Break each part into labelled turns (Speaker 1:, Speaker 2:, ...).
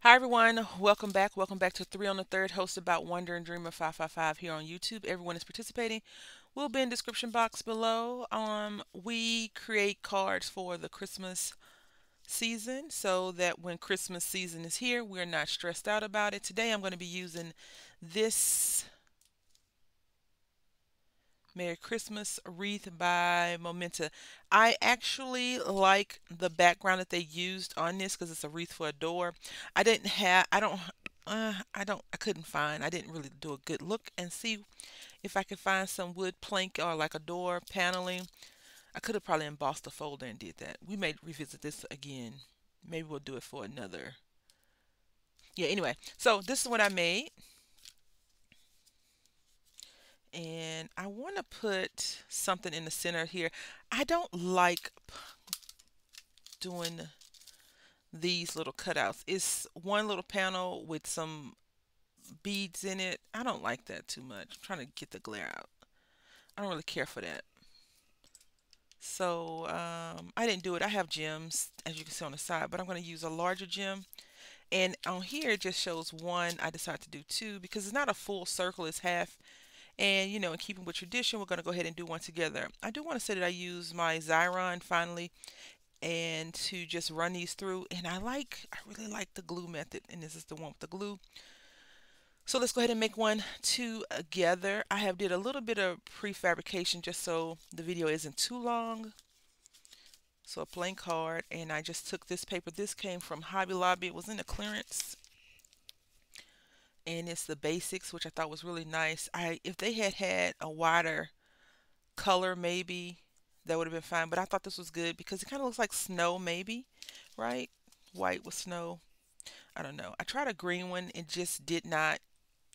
Speaker 1: Hi everyone, welcome back. Welcome back to Three on the Third, hosted about Wonder and Dreamer 555 here on YouTube. Everyone is participating. Will be in description box below. We create cards for the Christmas season so that when Christmas season is here, we're not stressed out about it. Today I'm going to be using this Merry Christmas wreath by Momenta. I actually like the background that they used on this because it's a wreath for a door. I didn't have, I couldn't find, I didn't really do a good look and see if I could find some wood plank or like a door paneling. I could have probably embossed the folder and did that. We may revisit this again. Maybe we'll do it for another. Yeah, anyway, so this is what I made. And I want to put something in the center here. I don't like doing these little cutouts. It's one little panel with some beads in it. I don't like that too much. I'm trying to get the glare out. I don't really care for that. So I didn't do it. I have gems, as you can see on the side, but I'm going to use a larger gem. And on here, it just shows one. I decided to do two because it's not a full circle, it's half. And, in keeping with tradition, we're going to go ahead and do one together. I do want to say that I use my Xyron finally and to just run these through. And I really like the glue method. And this is the one with the glue. So let's go ahead and make one together. I have did a little bit of prefabrication just so the video isn't too long. So a plain card, and I just took this paper. This came from Hobby Lobby. It was in the clearance, and it's the basics, which I thought was really nice. If they had had a wider color, maybe that would have been fine. But I thought this was good because it kind of looks like snow, maybe, right? White with snow. I don't know. I tried a green one. It just did not.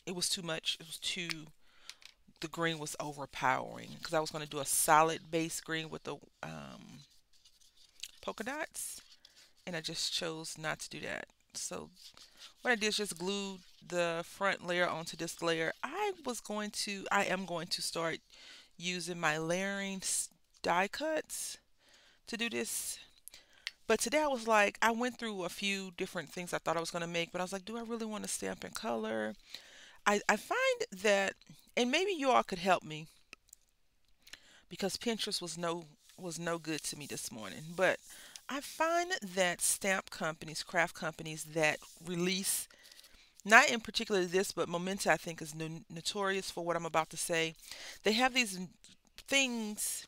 Speaker 1: It was too much. It was too. The green was overpowering because I was going to do a solid base green with the polka dots, and I just chose not to do that. So what I did is just glue the front layer onto this layer. I am going to start using my layering die cuts to do this. But today I was like, I went through a few different things I thought I was going to make, but I was like, do I really want to stamp in color? I find that, and maybe you all could help me because Pinterest was no good to me this morning. But I find that stamp companies, craft companies that release, not in particular this, but Momenta I think is notorious for what I'm about to say. They have these things,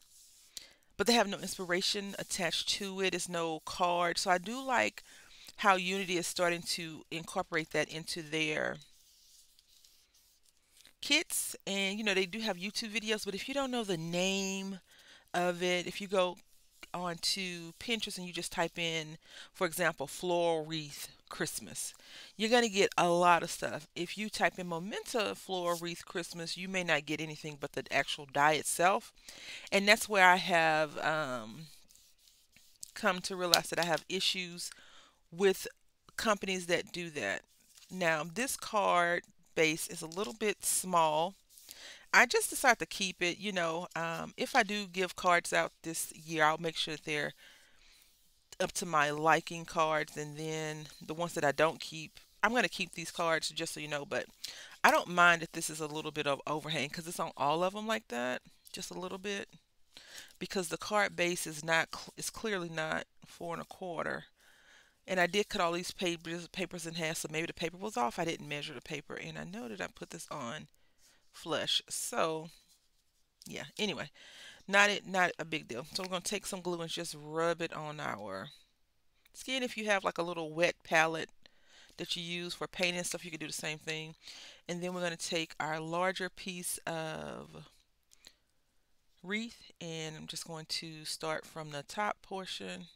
Speaker 1: but they have no inspiration attached to it. It's no card. So I do like how Unity is starting to incorporate that into their kits. And they do have YouTube videos, but if you don't know the name of it, if you go onto Pinterest and you just type in, for example, floral wreath Christmas, you're going to get a lot of stuff. If you type in Momenta floral wreath Christmas, you may not get anything but the actual die itself. And that's where I have come to realize that I have issues with companies that do that. Now, this card base is a little bit small. I just decided to keep it. If I do give cards out this year, I'll make sure that they're up to my liking cards, and then the ones that I don't keep, I'm going to keep these cards just so you know. But I don't mind if this is a little bit of overhang because it's on all of them like that, just a little bit, because the card base is clearly not 4 1/4. And I did cut all these papers in half, so maybe the paper was off. I didn't measure the paper, and I know that I put this on flush. So yeah. Anyway, not a big deal. So we're gonna take some glue and just rub it on our skin. If you have like a little wet palette that you use for painting and stuff, you can do the same thing. And then we're gonna take our larger piece of wreath, and I'm just going to start from the top portion,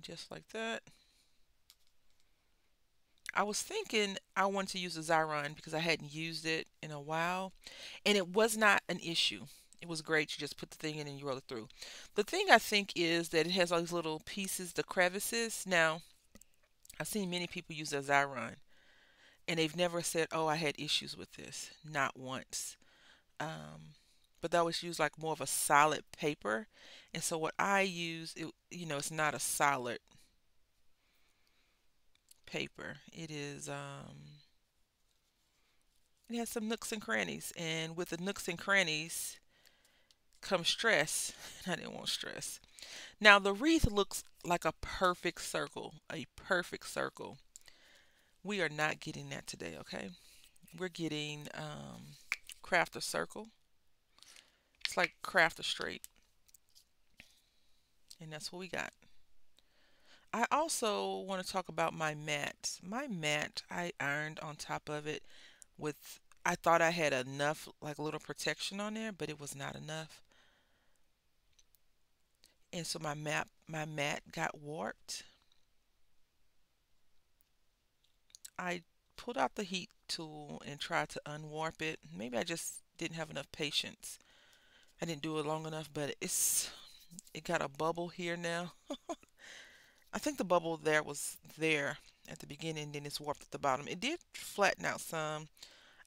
Speaker 1: just like that. I was thinking I wanted to use the Xyron because I hadn't used it in a while, and it was not an issue. It was great. You just put the thing in and you roll it through. The thing I think is that it has all these little pieces, the crevices. Now, I've seen many people use the Xyron, and they've never said, "Oh, I had issues with this." Not once. Um, but they always use like more of a solid paper. And so what I use, it's not a solid paper. It has some nooks and crannies, and with the nooks and crannies comes stress. And I didn't want stress. Now the wreath looks like a perfect circle, a perfect circle. We are not getting that today, okay? We're getting craft a circle. It's like craft a straight, and that's what we got. I also want to talk about my mat. My mat, I ironed on top of it with, I thought I had enough, like a little protection on there, but it was not enough. And so my mat got warped. I pulled out the heat tool and tried to unwarp it. Maybe I just didn't have enough patience. I didn't do it long enough, but it got a bubble here now. I think the bubble there was there at the beginning, then it's warped at the bottom. It did flatten out some.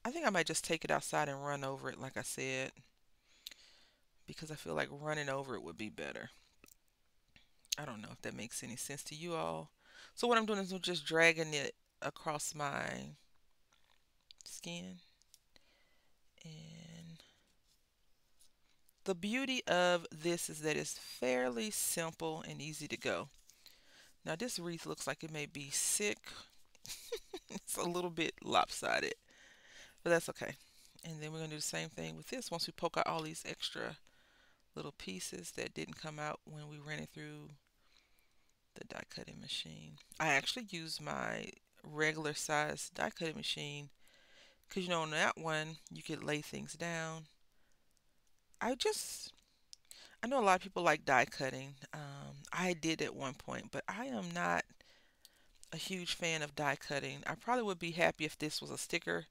Speaker 1: I think I might just take it outside and run over it, like I said, because I feel like running over it would be better. I don't know if that makes any sense to you all. So what I'm doing is I'm just dragging it across my skin. And the beauty of this is that it's fairly simple and easy to go. Now this wreath looks like it may be sick. It's a little bit lopsided, but that's okay. And then we're going to do the same thing with this once we poke out all these extra little pieces that didn't come out when we ran it through the die cutting machine. I actually use my regular size die cutting machine because on that one you could lay things down. I just I know a lot of people like die cutting. I did at one point, but I am not a huge fan of die cutting. I probably would be happy if this was a sticker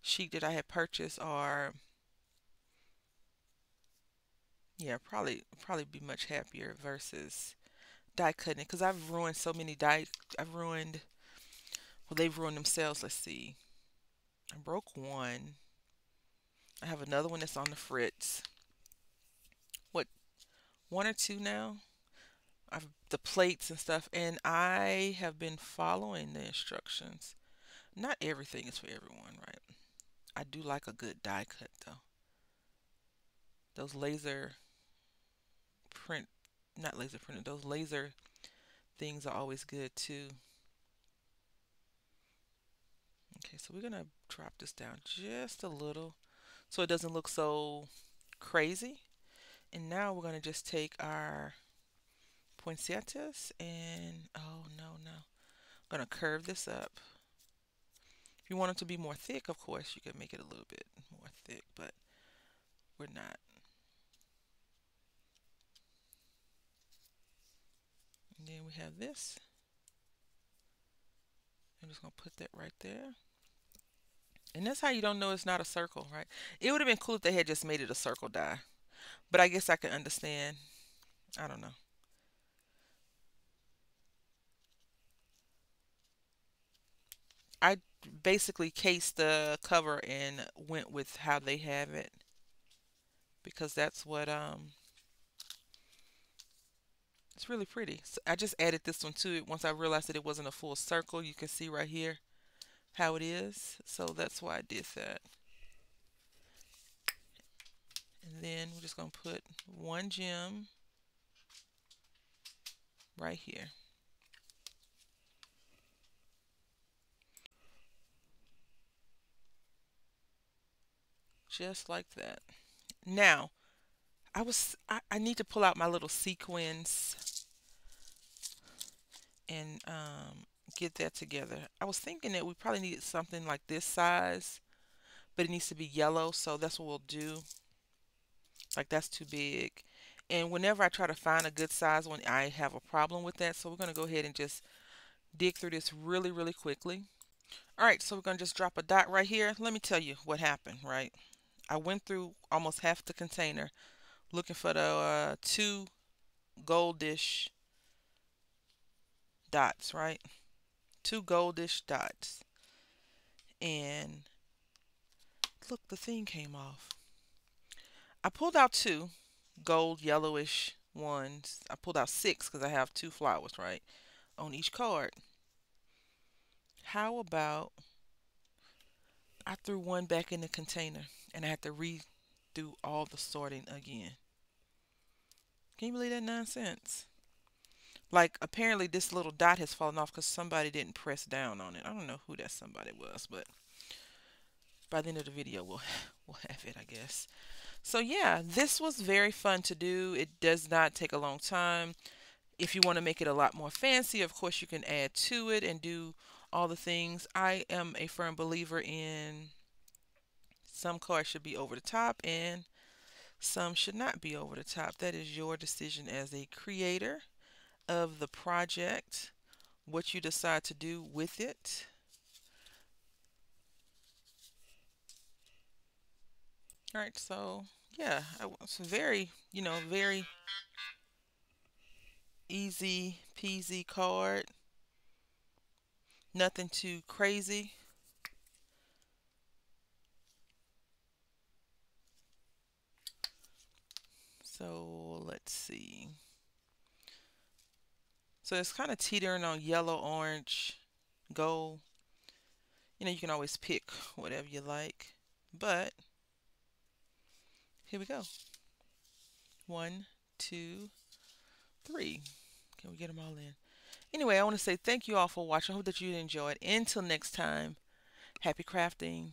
Speaker 1: sheet that I had purchased, or yeah, probably be much happier versus die cutting because I've ruined so many die. I've ruined, well, they've ruined themselves. Let's see. I broke one. I have another one that's on the fritz. What, one or two now? I've the plates and stuff, and I have been following the instructions. Not everything is for everyone, right? I do like a good die cut though. Those laser print, not laser printed, those laser things are always good too. Okay, so we're gonna drop this down just a little so it doesn't look so crazy. And now we're gonna just take our poinsettias and, oh no, no. I'm gonna curve this up. If you want it to be more thick, of course, you can make it a little bit more thick, but we're not. And then we have this. I'm just gonna put that right there. And that's how you don't know it's not a circle, right? It would have been cool if they had just made it a circle die. But I guess I can understand. I don't know. I basically cased the cover and went with how they have it because that's what it's really pretty. So I just added this one to it once I realized that it wasn't a full circle. You can see right here how it is. So that's why I did that. And then we're just going to put one gem right here. Just like that. Now, I need to pull out my little sequins and get that together. I was thinking that we probably needed something like this size, but it needs to be yellow, so that's what we'll do. Like that's too big. And whenever I try to find a good size one, I have a problem with that. So we're going to go ahead and just dig through this really, really quickly. All right, so we're going to just drop a dot right here. Let me tell you what happened, right? I went through almost half the container looking for the two goldish dots, right? Two goldish dots. And look, the thing came off. I pulled out two gold yellowish ones. I pulled out six because I have two flowers, right, on each card. How about I threw one back in the container and I had to redo all the sorting again? Can you believe that nonsense? Like, apparently this little dot has fallen off because somebody didn't press down on it. I don't know who that somebody was, but by the end of the video, we'll have it, I guess. So yeah, this was very fun to do. It does not take a long time. If you want to make it a lot more fancy, of course you can add to it and do all the things. I am a firm believer in some cards should be over the top and some should not be over the top. That is your decision as a creator of the project, what you decide to do with it. All right, so yeah, it's very, very easy peasy card. Nothing too crazy. So let's see. So it's kind of teetering on yellow, orange, gold. You can always pick whatever you like. But here we go. One, two, three. Can we get them all in? Anyway, I want to say thank you all for watching. I hope that you enjoyed. Until next time, happy crafting.